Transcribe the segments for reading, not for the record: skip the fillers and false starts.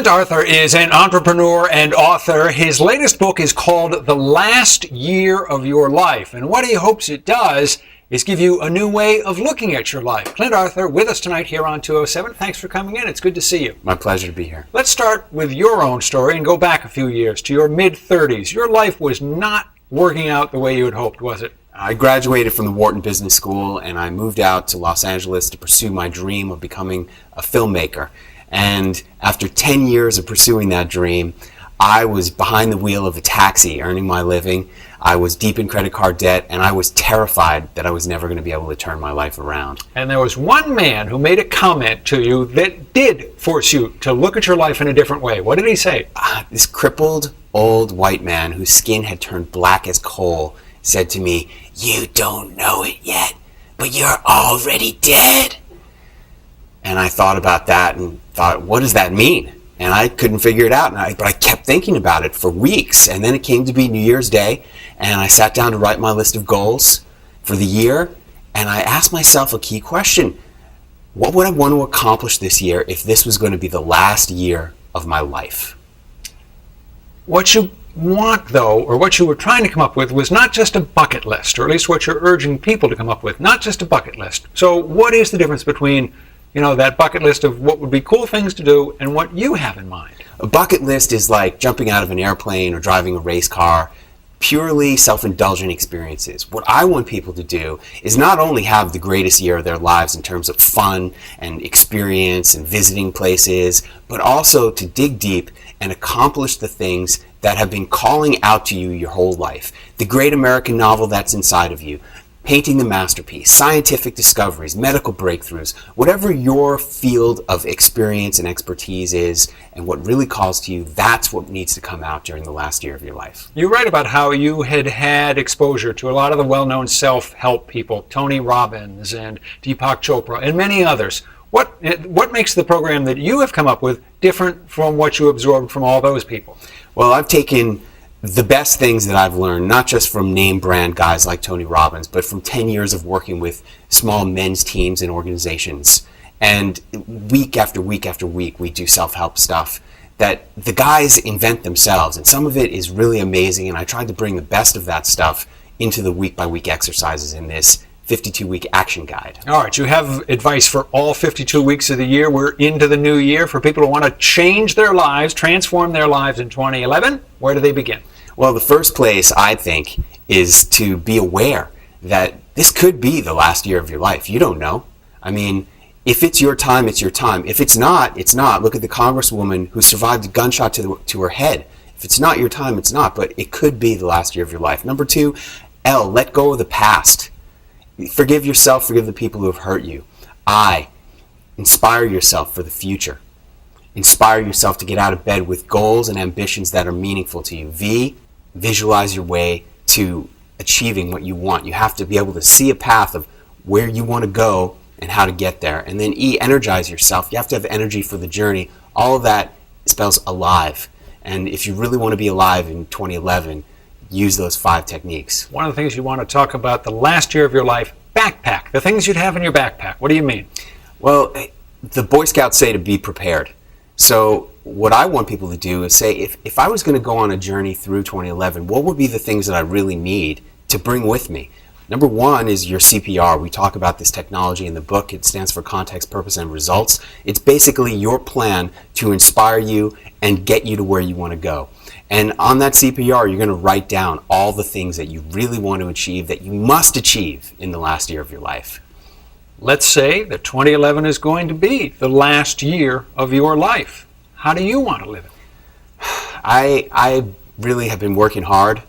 Clint Arthur is an entrepreneur and author. His latest book is called The Last Year of Your Life. And what he hopes it does is give you a new way of looking at your life. Clint Arthur with us tonight here on 207. Thanks for coming in. It's good to see you. My pleasure to be here. Let's start with your own story and go back a few years to your mid-30s. Your life was not working out the way you had hoped, was it? I graduated from the Wharton Business School and I moved out to Los Angeles to pursue my dream of becoming a filmmaker. And after 10 years of pursuing that dream, I was behind the wheel of a taxi earning my living. I was deep in credit card debt, and I was terrified that I was never going to be able to turn my life around. And there was one man who made a comment to you that did force you to look at your life in a different way. What did he say? This crippled old white man whose skin had turned black as coal said to me, "You don't know it yet, but you're already dead." And I thought about that and thought, what does that mean? And I couldn't figure it out, but I kept thinking about it for weeks. And then it came to be New Year's Day, and I sat down to write my list of goals for the year, and I asked myself a key question. What would I want to accomplish this year if this was going to be the last year of my life? What you want, though, or what you were trying to come up with, was not just a bucket list, or at least what you're urging people to come up with, not just a bucket list. So what is the difference between that bucket list of what would be cool things to do and what you have in mind? A bucket list is like jumping out of an airplane or driving a race car, purely self-indulgent experiences. What I want people to do is not only have the greatest year of their lives in terms of fun and experience and visiting places, but also to dig deep and accomplish the things that have been calling out to you your whole life. The great American novel that's inside of you, painting the masterpiece, scientific discoveries, medical breakthroughs, whatever your field of experience and expertise is and what really calls to you, that's what needs to come out during the last year of your life. You write about how you had exposure to a lot of the well-known self-help people, Tony Robbins and Deepak Chopra and many others. What makes the program that you have come up with different from what you absorbed from all those people? Well, I've taken the best things that I've learned, not just from name brand guys like Tony Robbins, but from 10 years of working with small men's teams and organizations. And week after week after week, we do self-help stuff that the guys invent themselves. And some of it is really amazing. And I tried to bring the best of that stuff into the week-by-week exercises in this 52-week action guide. All right, you have advice for all 52 weeks of the year. We're into the new year. For people who want to change their lives, transform their lives in 2011, where do they begin? Well, the first place, I think, is to be aware that this could be the last year of your life. You don't know. I mean, if it's your time, it's your time. If it's not, it's not. Look at the congresswoman who survived a gunshot to her head. If it's not your time, it's not. But it could be the last year of your life. Number two, let go of the past. Forgive yourself, forgive the people who have hurt you. Inspire yourself for the future. Inspire yourself to get out of bed with goals and ambitions that are meaningful to you. Visualize your way to achieving what you want. You have to be able to see a path of where you want to go and how to get there. And then energize yourself. You have to have energy for the journey. All of that spells alive. And if you really want to be alive in 2011, use those 5 techniques. One of the things you want to talk about, the last year of your life, backpack. The things you'd have in your backpack. What do you mean? Well, the Boy Scouts say to be prepared. So what I want people to do is say, if I was going to go on a journey through 2011, what would be the things that I really need to bring with me? Number one is your CPR. We talk about this technology in the book. It stands for Context, Purpose, and Results. It's basically your plan to inspire you and get you to where you want to go. And on that CPR, you're going to write down all the things that you really want to achieve, that you must achieve in the last year of your life. Let's say that 2011 is going to be the last year of your life. How do you want to live it? I really have been working hard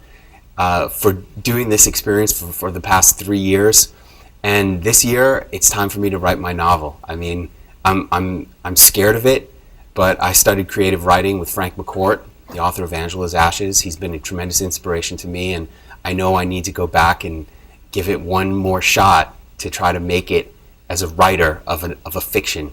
for doing this experience for the past 3 years. And this year, it's time for me to write my novel. I mean, I'm scared of it, but I studied creative writing with Frank McCourt, the author of Angela's Ashes. He's been a tremendous inspiration to me, and I know I need to go back and give it one more shot to try to make it as a writer of a fiction.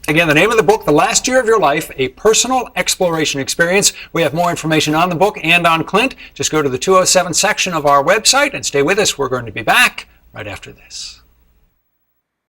Again, the name of the book, The Last Year of Your Life, a personal exploration experience. We have more information on the book and on Clint. Just go to the 207 section of our website and stay with us. We're going to be back right after this.